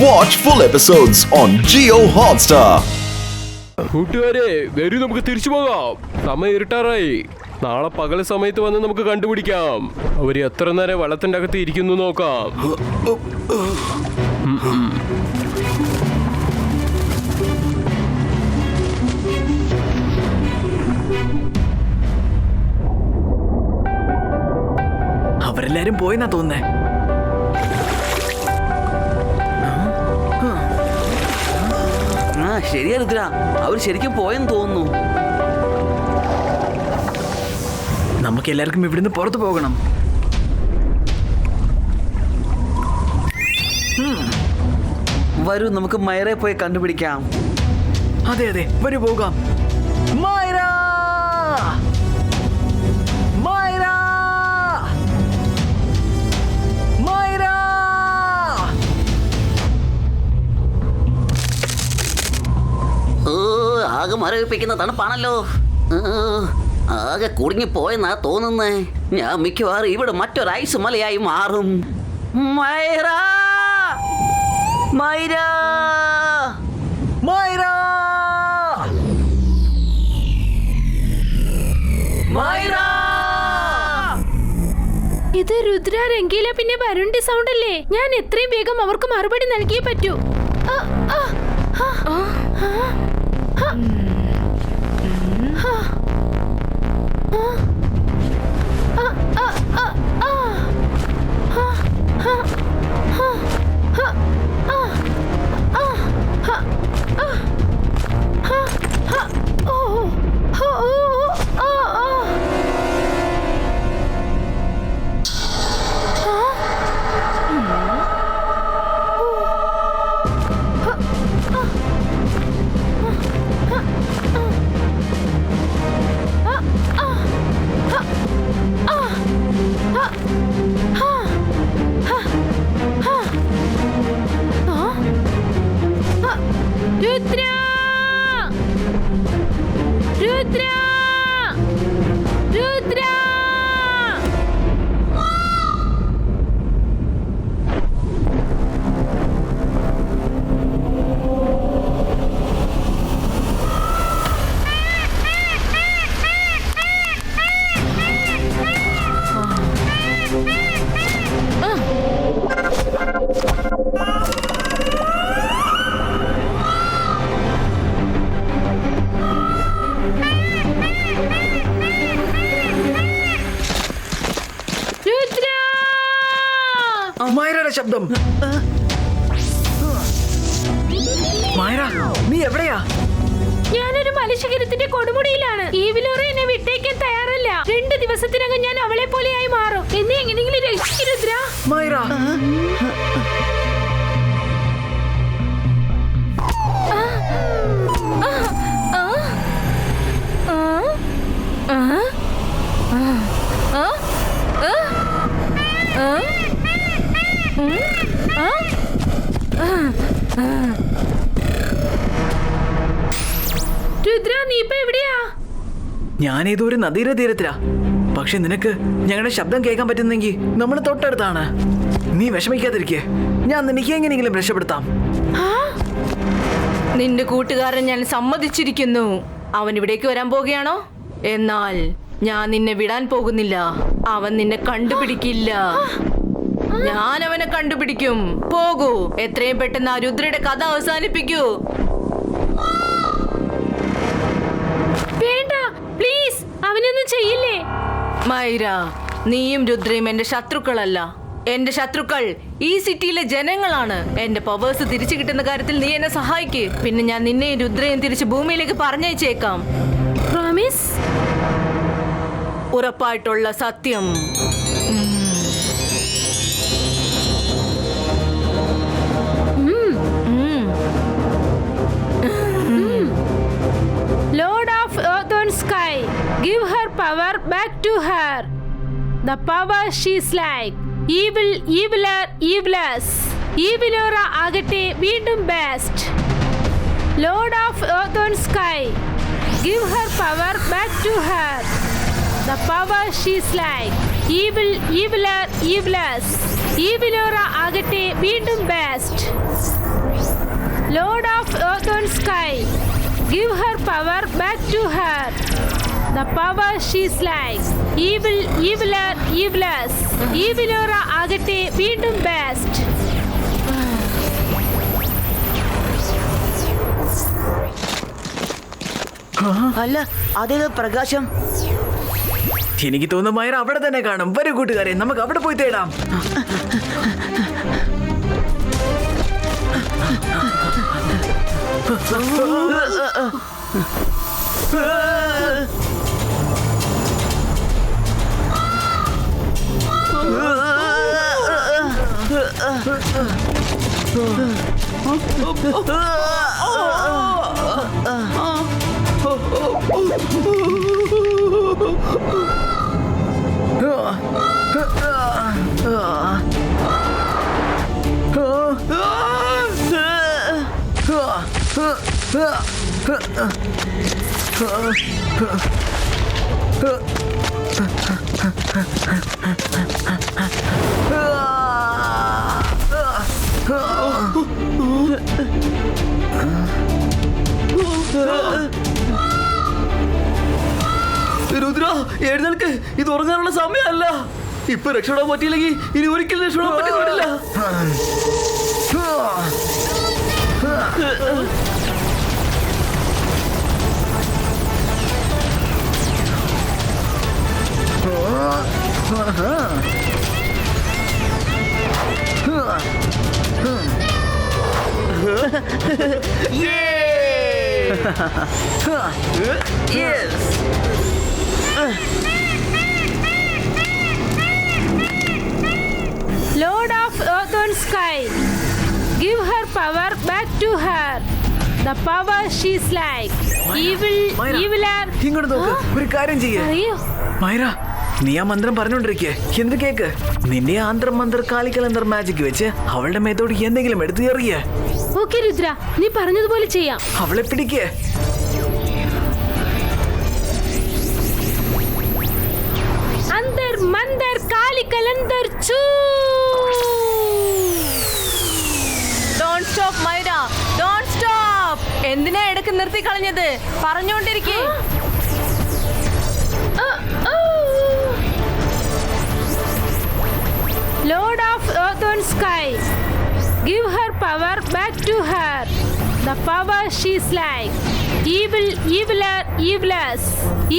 Watch full episodes on Jio Hotstar. കൂട്ടുകാരെ വരൂ, നമുക്ക് തിരിച്ചു പോകാം. സമയം ഇരുട്ടാറായി. നാളെ പകൽ സമയത്ത് വന്ന് നമുക്ക് കണ്ടുപിടിക്കാം അവര് എത്ര നേരം വെള്ളത്തിന്റെ അകത്ത് ഇരിക്കുന്നു നോക്കാം. അവരെല്ലാരും പോയെന്നാ തോന്നുന്നേ. ശരിയാ രുദ്ര, അവർ ശരിക്കും പോയെന്ന് തോന്നുന്നു. നമുക്ക് എല്ലാവർക്കും ഇവിടുന്ന് പുറത്തു പോകണം. വരൂ, നമുക്ക് മയറെ പോയി കണ്ടുപിടിക്കാം. അതെ അതെ, വരൂ പോകാം. മൈറ! മൈറ! മൈറ! ആകെ മരവിപ്പിക്കുന്ന തണുപ്പാണല്ലോ. ആകെ കുടുങ്ങിപ്പോയെന്നാ തോന്നുന്നേ. ഞാൻ മിക്കവാറും ഇവിടെ മറ്റൊരു ഐസ് മലയായി മാറും. മൈറ! മൈറ! മൈറ! മൈറ! ഇത് രുദ്ര, രംഗീല, പിന്നെ വരുണിന്റെ സൗണ്ട് അല്ലേ? ഞാൻ എത്രയും വേഗം അവർക്ക് മറുപടി നൽകിയേ പറ്റൂ. രുദ്ര! രുദ്ര! രുദ്ര! മൈറയുടെ ശബ്ദം. മൈറ, നീ എവിടെയാ? ഞാനൊരു മലശിഖരത്തിന്റെ കൊടുമുടിയിലാണ്. ഈ വിലോറ എന്നെ വിട്ടേക്കാൻ തയ്യാറല്ല. 2 ദിവസത്തിനകം ഞാൻ അവളെ പോലെയായി മാറും. എന്നെ എങ്ങനെയെങ്കിലും രക്ഷിക്കൂ രുദ്ര. മൈറ! രുദ്ര, നീ ഇപ്പൊ എവിടെയാ? ഞാനേതോ ഒരു നദിയുടെ തീരത്തിലാ. പക്ഷെ നിനക്ക് ഞങ്ങളുടെ ശബ്ദം കേൾക്കാൻ പറ്റുന്നെങ്കിൽ നമ്മൾ തൊട്ടടുത്താണ്. നീ വിഷമിക്കാതിരിക്കേ, ഞാൻ നിനക്ക് എങ്ങനെയെങ്കിലും രക്ഷപ്പെടുത്താം. നിന്റെ കൂട്ടുകാരൻ ഞാൻ സമ്മതിച്ചിരിക്കുന്നു. അവൻ ഇവിടേക്ക് വരാൻ പോകുകയാണോ? എന്നാൽ ഞാൻ നിന്നെ വിടാൻ പോകുന്നില്ല. അവൻ നിന്നെ കണ്ടുപിടിക്കില്ല. ഞാൻ അവനെ കണ്ടുപിടിക്കും. പോകൂ, എത്രയും പെട്ടെന്ന് ആ രുദ്രയുടെ കഥ അവസാനിപ്പിക്കൂ. വേണ്ട, പ്ലീസ്, അവനൊന്നും ചെയ്യില്ലേ. മൈര, നീയും രുദ്രയും എന്റെ ശത്രുക്കളല്ല. എന്റെ ശത്രുക്കൾ ഈ സിറ്റിയിലെ ജനങ്ങളാണ്. എന്റെ പവേഴ്സ് തിരിച്ചു കിട്ടുന്ന കാര്യത്തിൽ നീ എന്നെ സഹായിക്ക്. പിന്നെ ഞാൻ നിന്നെയും രുദ്രയും തിരിച്ച് ഭൂമിയിലേക്ക് പറഞ്ഞയച്ചേക്കാം. പ്രോമിസ്? ഉറപ്പായിട്ടുള്ള സത്യം. Lord of Earth and Sky, give her power back to her. The power she's like. Evil, eviler, evilers. Evilora ആകട്ടെ വീണ്ടും best. Lord of Earth and Sky, give her power back to her. The power she's like. evil, eviler, evilers. Evilora ആകട്ടെ വീണ്ടും best. Lord of earth and sky, give her power back to her. The power she's like. Evil, eviler, evilers. Evilora ആകട്ടെ വീണ്ടും best. അല്ല അതേത് പ്രകാശം? എനിക്ക് തോന്നുന്നു മയറ അവിടെ തന്നെ കാണും. വരൂ കൂട്ടുകാരെ, നമുക്ക് അവിടെ പോയി തേടാം. രുദ്ര എഴുന്നേൽക്ക്, ഇത് ഉറങ്ങാനുള്ള സമയമല്ല. ഇപ്പൊ രക്ഷപ്പെടാൻ പറ്റിയില്ലെങ്കിൽ ഇനി ഒരിക്കലും രക്ഷപ്പെടാൻ പറ്റില്ല. Lord of earth and sky, give her power back to her. The power she's like. Evil, മൈറ, eviler. ഇങ്ങോട്ട് നോക്ക്. ഒരു കാര്യം ചെയ്യേ അറിയോ? മൈറ, നീ ആ മന്ത്രം പറഞ്ഞോണ്ടിരിക്കേ. എന്ത് കേക്ക്? നിന്റെ ആന്തർ മന്ത്രർ കാലിക്കലന്തർ മാജിക് വെച്ച് അവളുടെ മേത്തോട് എന്തെങ്കിലും എടുത്ത് എറിയേ. ഓക്കെ രുദ്ര, നീ പറഞ്ഞതുപോലെ ചെയ്യാം. അവളെ പിടിക്കേ. അന്തർ മന്ദർ കാലിക്കലന്തർ ചൂ. Don't stop, മൈര. Don't stop. എന്തിനാ ഇടയ്ക്ക് നിർത്തി കളഞ്ഞത്? പറഞ്ഞോണ്ടിരിക്കേ. Lord of earth and sky, give her power back to her. The power she's like. Evil, eviler, evilers.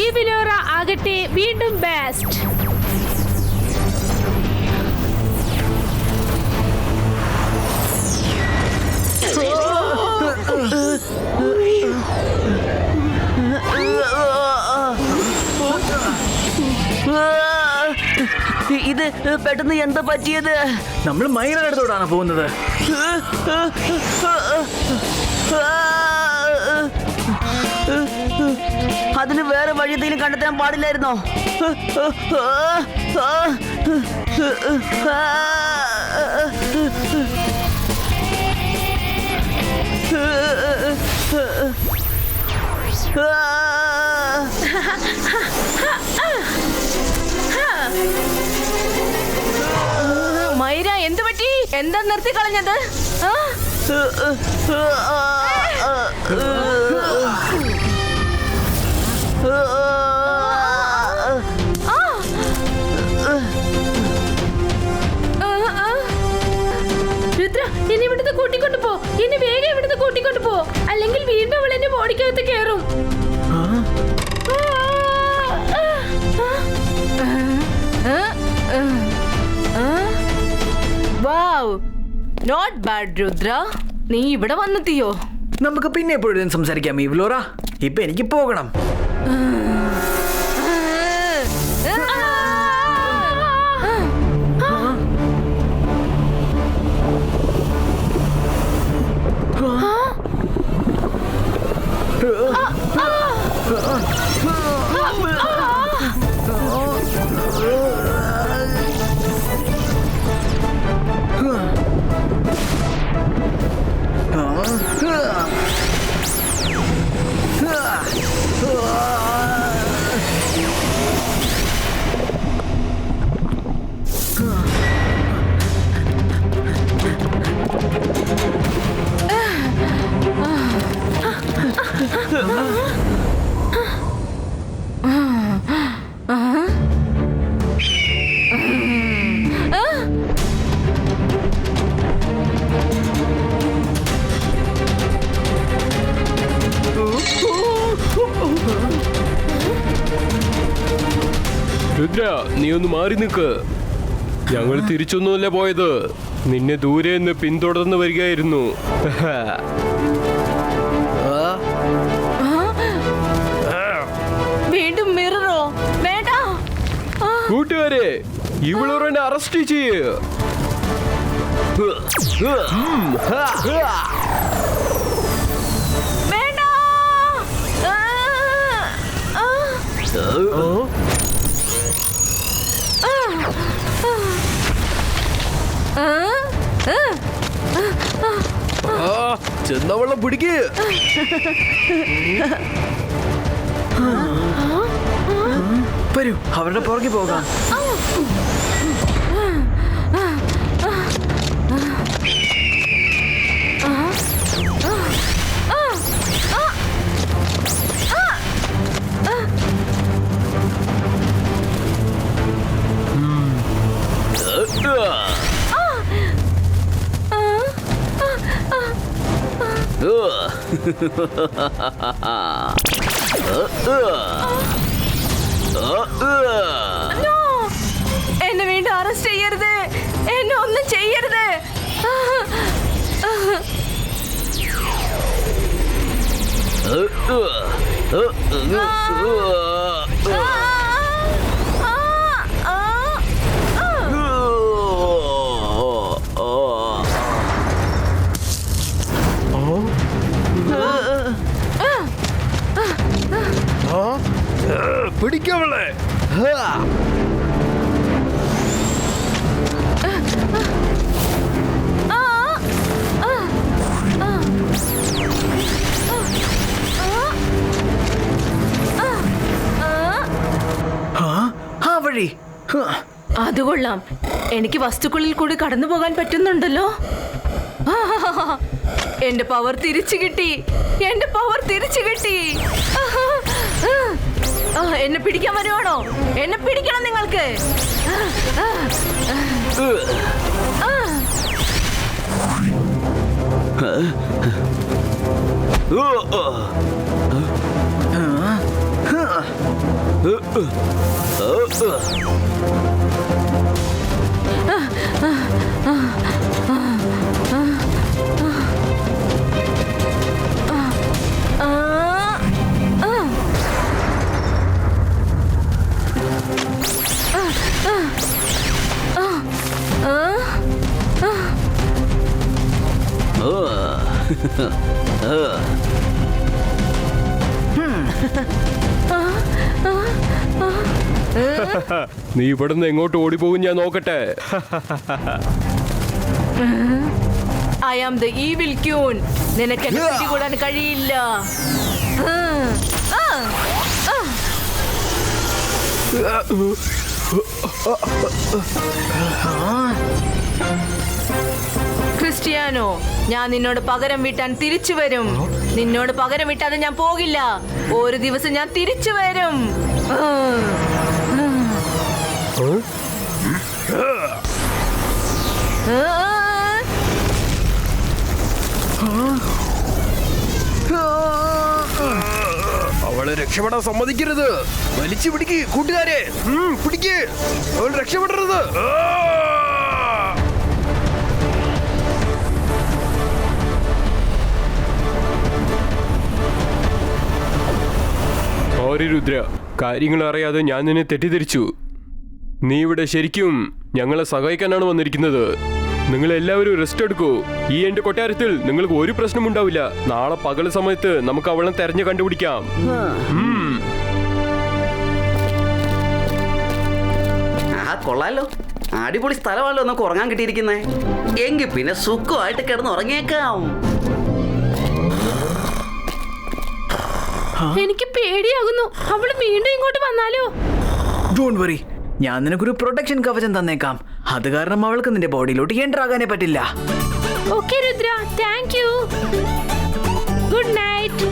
Evilora ആകട്ടെ വീണ്ടും best. ഇത് പെട്ടെന്ന് എന്താ പറ്റിയത്? നമ്മൾ മൈറയുടെ അടുത്തോടാണ് പോകുന്നത്. അതിന് വേറെ വഴി എന്തെങ്കിലും കണ്ടെത്താൻ പാടില്ലായിരുന്നോ? മൈര എന്ത് പറ്റി? എന്താ നിർത്തി കളഞ്ഞത്? രുദ്ര, എന്നെ ഇവിടുന്ന് കൂട്ടിക്കൊണ്ടു പോ. എന്നെ വേഗം ഇവിടുന്ന് കൂട്ടിക്കൊണ്ടു പോ, അല്ലെങ്കിൽ വീണ്ടും അവൾ എന്നെ ബോഡിക്കകത്ത് കയറും. വാവ്, നോട്ട് ബാഡ് രുദ്ര. നീ ഇവിടെ വന്നെത്തിയോ? നമുക്ക് പിന്നെ എപ്പോഴും സംസാരിക്കാം ഇവ്ലോറ. ഇപ്പൊ എനിക്ക് പോകണം. രുദ്ര, നീ ഒന്ന് മാറി നിൽക്ക്. ഞങ്ങൾ തിരിച്ചൊന്നുമല്ല പോയത്, നിന്നെ ദൂരെ നിന്ന് പിന്തുടർന്ന് വരികയായിരുന്നു. വീണ്ടും മിററോ? വേണ്ട. കൂട്ടുകാരെ, ഇവളൊരെന്നെ അറസ്റ്റ് ചെയ്യ്. വേണ്ട. ചെന്നവളെ പിടിക്ക്. വരൂ, അവരുടെ പുറകെ പോകാം. എന്നെ വീണ്ടും അറസ്റ്റ് ചെയ്യരുത്. എന്നെ ഒന്നും ചെയ്യരുത്. പിടിക്കവളെ. ആ വഴി. അത് കൊള്ളാം. എനിക്ക് വസ്തുക്കളിൽ കൂടി കടന്നു പോകാൻ പറ്റുന്നുണ്ടല്ലോ. എന്റെ പവർ തിരിച്ചു കിട്ടി. എന്റെ പവർ തിരിച്ചു കിട്ടി. എന്നെ പിടിക്കാൻ വരുവാണോ? എന്നെ പിടിക്കണം നിങ്ങൾക്ക്. നീ ഇവിടുന്ന് എങ്ങോട്ട് ഓടിപ്പോകും ഞാൻ നോക്കട്ടെ. I am the evil queen. നിനക്ക് എന്നെ പിടികൂടാൻ കഴിയില്ല. ക്രിസ്റ്റിയാനോ, ഞാൻ നിന്നോട് പകരം വീട്ടാൻ തിരിച്ചു വരും. നിന്നോട് പകരം വീട്ടാതെ ഞാൻ പോകില്ല. ഒരു ദിവസം ഞാൻ തിരിച്ചു വരും. അവളെ രക്ഷപ്പെടാൻ സമ്മതിക്കരുത്. വലിച്ചു പിടിക്ക് കൂട്ടുകാരെ, പിടിക്ക്. അവൾ രക്ഷപ്പെടരുത്. സോറി രുദ്ര, കാര്യങ്ങൾ അറിയാതെ ഞാൻ നിന്നെ തെറ്റിദ്ധരിച്ചു. നീ ഇവിടെ ശരിക്കും ഞങ്ങളെ സഹായിക്കാനാണ് വന്നിരിക്കുന്നത്. നിങ്ങൾ എല്ലാവരും റെസ്റ്റ് എടുക്കൂ. ഈ എന്റെ കൊട്ടാരത്തിൽ നിങ്ങൾക്ക് ഒരു പ്രശ്നം ഉണ്ടാവില്ല. നാളെ പകൽ സമയത്ത് നമുക്ക് അവളെ തെരഞ്ഞു കണ്ടുപിടിക്കാം. കൊള്ളാലോ, അടിപൊളി സ്ഥലമാണല്ലോ നമുക്ക് ഉറങ്ങാൻ കിട്ടിയിരിക്കുന്നേ. എങ്കിൽ പിന്നെ സുഖമായിട്ട് കിടന്ന് ഉറങ്ങിയേക്കാം. എനിക്ക് പേടിയാകുന്നു. അവള് വീണ്ടും ഇങ്ങോട്ട് വന്നാലോ? ഡോണ്ട് വറി, ഞാൻ നിനക്കൊരു പ്രൊട്ടക്ഷൻ കവചം തന്നേക്കാം. അത് കാരണം അവൾക്ക് നിന്റെ ബോഡിയിലോട്ട് എൻ്റർ ആകാനേ പറ്റില്ല. Okay Rudra, thank you. Good night.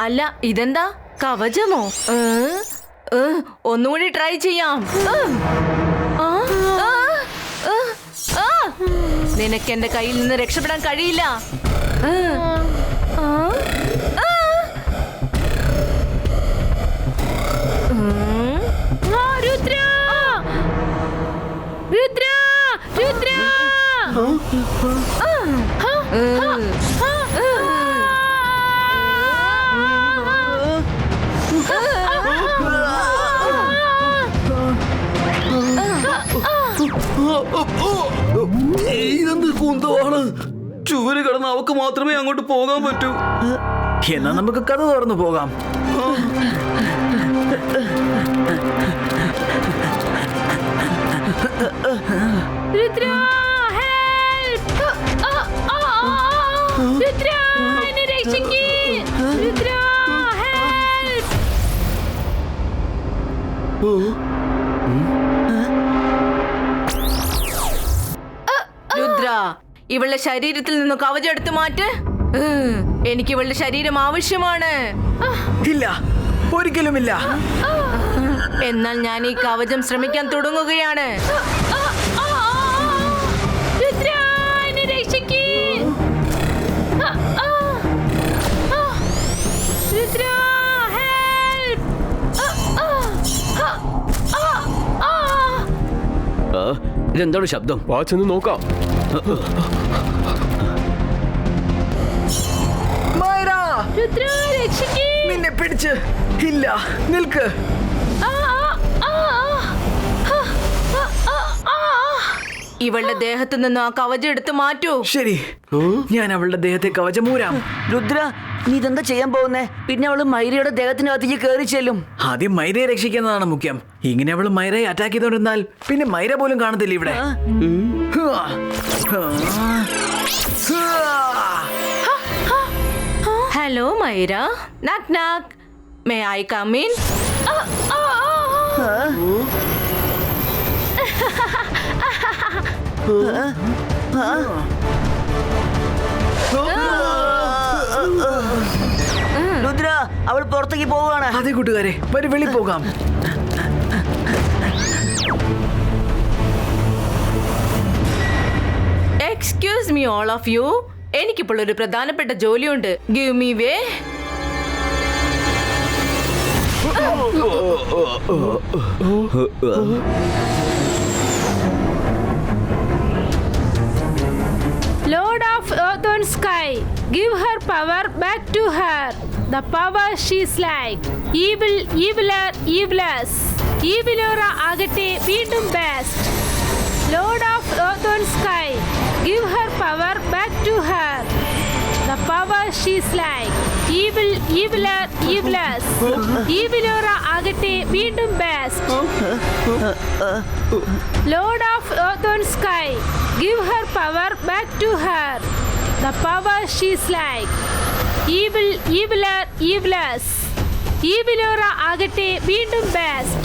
അല്ല ഇതെന്താ കവചമോ? ഒന്നുകൂടി ട്രൈ ചെയ്യാം. നിനക്ക് എന്റെ കയ്യിൽ നിന്ന് രക്ഷപ്പെടാൻ കഴിയില്ല. രുദ്ര രുദ്ര രുദ്ര ഇതെന്ത് കുന്തമാണ്? ചുവര് കിടന്ന് അവക്ക് മാത്രമേ അങ്ങോട്ട് പോകാൻ പറ്റൂ. എന്നാ നമുക്ക് കഥ തുറന്നു പോകാം. രുദ്ര ഹെൽപ്പ്! രുദ്ര എന്നെ രക്ഷിക്ക്! രുദ്ര ഹെൽപ്പ്! രുദ്ര, ഇവളുടെ ശരീരത്തിൽ നിന്ന് കവചം എടുത്തു മാറ്റ്. എനിക്ക് ഇവളുടെ ശരീരം ആവശ്യമാണ്. ഇല്ല, ഒരിക്കലുമില്ല. എന്നാൽ ഞാൻ ഈ കവചം ശ്രമിക്കാൻ തുടങ്ങുകയാണ്. രുദ്ര എന്നെ രക്ഷിക്ക്! രുദ്ര ഹെൽപ്പ്! ഇതെന്താണ് ശബ്ദം? വാ ചെന്ന് നോക്കാം. മൈര, രുദ്ര രക്ഷിക്ക്! നിന്നെ പിടിച്ച്. ഇല്ല, നിൽക്ക്. ഇവളുടെ ദേഹത്തു നിന്ന് ആ കവചം എടുത്തു മാറ്റൂ. ശരി, ഞാൻ അവളുടെ ദേഹത്തെ കവചമൂരാം. രുദ്ര, നീ ഇതെന്താ ചെയ്യാൻ പോകുന്നേ? പിന്നെ അവള് മൈരയുടെ ദേഹത്തിനകത്തേക്ക് കയറി ചെല്ലും. ആദ്യം മൈരയെ രക്ഷിക്കുന്നതാണ് മുഖ്യം. ഇങ്ങനെ അവള് മൈരയെ അറ്റാക്ക് ചെയ്തോണ്ടിരുന്നാൽ പിന്നെ മൈര പോലും കാണത്തില്ല ഇവിടെ. Hello Myra. Knock knock. May I come in? Rudra, അവൾ പുറത്തേക്ക് പോവുകയാണ്. അതെ കൂട്ടുകാരെ, വരി വെളി പോകാം. Excuse me all of you. എനിക്കിപ്പോൾ ഒരു പ്രധാനപ്പെട്ട ജോലിയുണ്ട്. Give me way. Lord of earth and sky, give her power back to her. The power she's like. Evil, eviler, evilers. Evilora agate veendum best. Lord of earth and sky, give her power back to her. The power she's like. Evil, eviler, evilers. Evilora agate veendum best. Lord of earth and sky, give her power back to her. The power she's like. Evil, eviler, evilers. Evilora agate veendum best.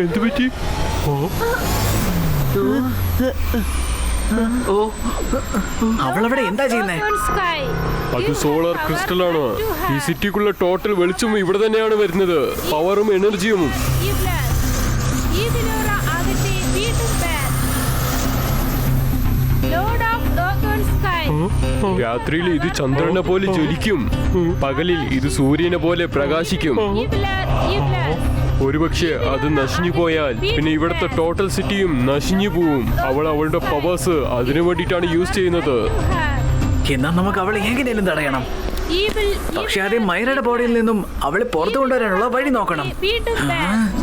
എന്ത് പറ്റി? അവളവിടെ എന്താ ചെയ്യുന്നേ? Earth and sky, അത് give her solar power crystal ആണ്. back to her. ഈ സിറ്റിക്കുള്ള total വെളിച്ചം ഇവിടെ തന്നെയാണ് വരുന്നത്. പവറും എനർജിയും. Evilers. Evilora agate veendum best. Lord of earth and sky. രാത്രിയിൽ ഇത് ചന്ദ്രനെ പോലെ ജ്വലിക്കും, പകലിൽ ഇത് സൂര്യനെ പോലെ പ്രകാശിക്കും. Eviler, evilers. ഒരുപക്ഷെ അത് നശിഞ്ഞു പോയാൽ പിന്നെ ഇവിടുത്തെ ടോട്ടൽ സിറ്റിയും നശിഞ്ഞു പോവും. അവൾ അവളുടെ പവേഴ്സ് അതിനു വേണ്ടിയിട്ടാണ് യൂസ് ചെയ്യുന്നത്. എന്നാ നമുക്ക് അവളെ എങ്ങനെയും തടയണം. Evil, പക്ഷെ ആദ്യം മൈരയുടെ ബോഡിയിൽ നിന്നും അവളെ പുറത്തു കൊണ്ടുവരാനുള്ള വഴി നോക്കണം. veendum best.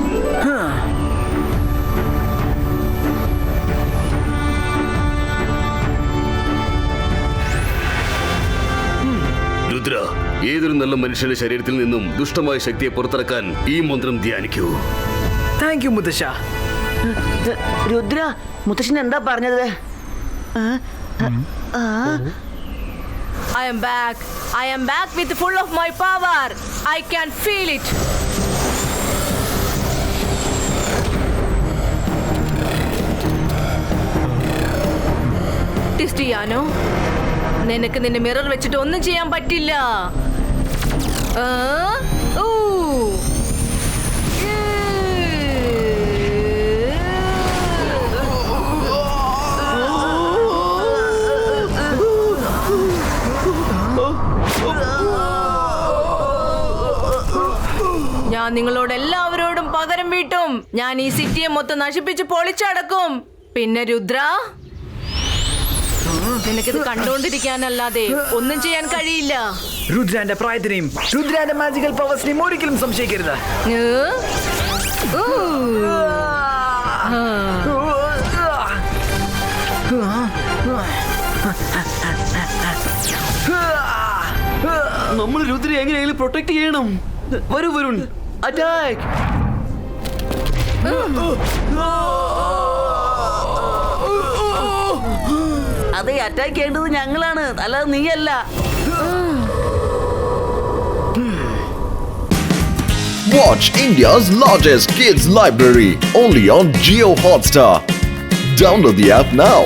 രുദ്ര, ഏതൊരു നല്ല മനുഷ്യന്റെ ശരീരത്തിൽ നിന്നും ദുഷ്ടമായ ശക്തിയെ പുറത്തിറക്കാൻ ഈ മന്ത്രം ധ്യാനിക്കൂ. താങ്ക് യു മുത്തശ്ശ. രുദ്ര, മുത്തശ്ശൻ എന്താ പറഞ്ഞത്? I am back. I am back with full of my power. I can feel it. ടിസ്റ്റിയാനോ, നിനക്ക് നിന്റെ മിറർ വെച്ചിട്ട് ഒന്നും ചെയ്യാൻ പറ്റില്ല. ഊ. ഞാൻ നിങ്ങളോട് എല്ലാവരോടും പകരം വീട്ടും. ഞാൻ ഈ സിറ്റിയെ മൊത്തം നശിപ്പിച്ച് പൊളിച്ചടക്കും. പിന്നെ രുദ്ര, നിനക്കിത് കണ്ടുകൊണ്ടിരിക്കാനല്ലാതെ ഒന്നും ചെയ്യാൻ കഴിയില്ല. രുദ്രാന്റെ പ്രായത്തിനെയും രുദ്രാന്റെ മാജിക്കൽ പവേഴ്സിനെയും ഒരിക്കലും സംശയിക്കരുത്. നമ്മൾ രുദ്രയെ എങ്ങനെയെങ്കിലും പ്രൊട്ടക്ട് ചെയ്യണം. വരൂ വരുൺ, അറ്റാക്ക്. അതെ, അറ്റാക്ക് ചെയ്യേണ്ടത് ഞങ്ങളാണ്, അല്ലാതെ നീയല്ല. Watch India's largest kids library only on Jio Hotstar. Download the app now.